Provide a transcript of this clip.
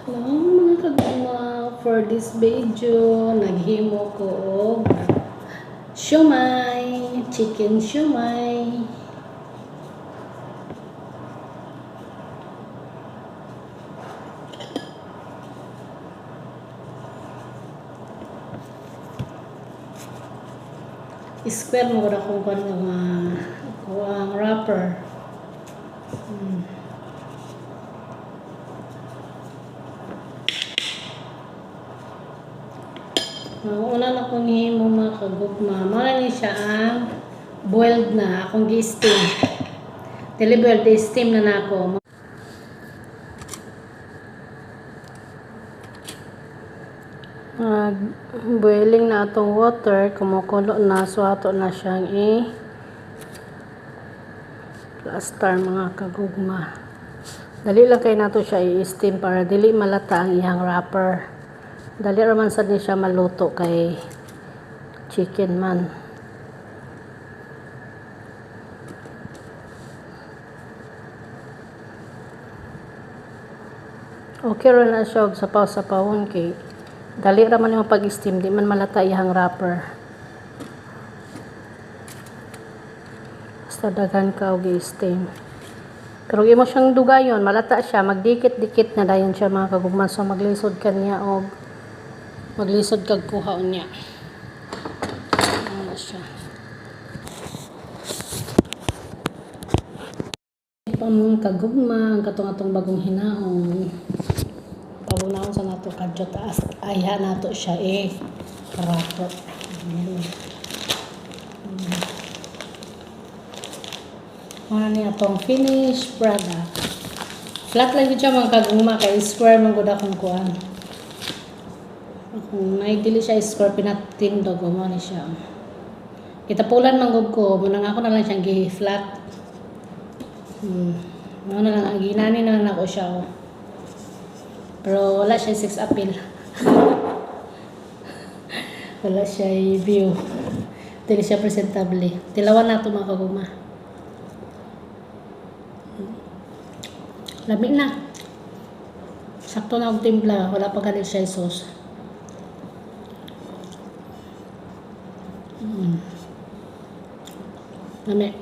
Hello mga kaguma, for this video naghimo ko og siomai, chicken siomai. Square mo gud akong ang wrapper. Una na kong himo mga kagugma. Mara ni siya ang boiled na. Akong gi-steam. Delivered, i-steam na nako. Boiling na atong water. Kumukulo na. So, ato na siyang plaster mga kagugma. Dali lang kayo nato siya i-steam para dili malata ang iyang wrapper. Dali raman sa din siya maluto kay chicken man. Okay rin na siya og sapaw-sapawon kay dali raman yung pag-steam, di man malata iyang wrapper. Basta daghan ka og i-steam. Pero imo siyang dugayon, malata siya, magdikit-dikit na dayon siya mga kagugman. So maglisod kaniya og maglisod kag kuhaon niya. Ano siya. Pang kagugma, ang katong bagong hinaon. Pabunahon sa nato kadyo taas. Aya nato siya karatot. Ano niya itong finished product. Flat lang siya mga kagugma kay square man gud akong kuan. Kung naidili siya square, pinatindog mo ni siya. Kitapulan manggod ko, munang ako na lang siyang gi-flat. Ano na lang, ang ginani na lang ako siya. Pero wala siya 6 appeal. Wala siya view. Dili siya presentable. Tilawan na ito mga kaguma. Lami na. Sakto na ang timpla. Wala pa ganit siya sauce. Lami.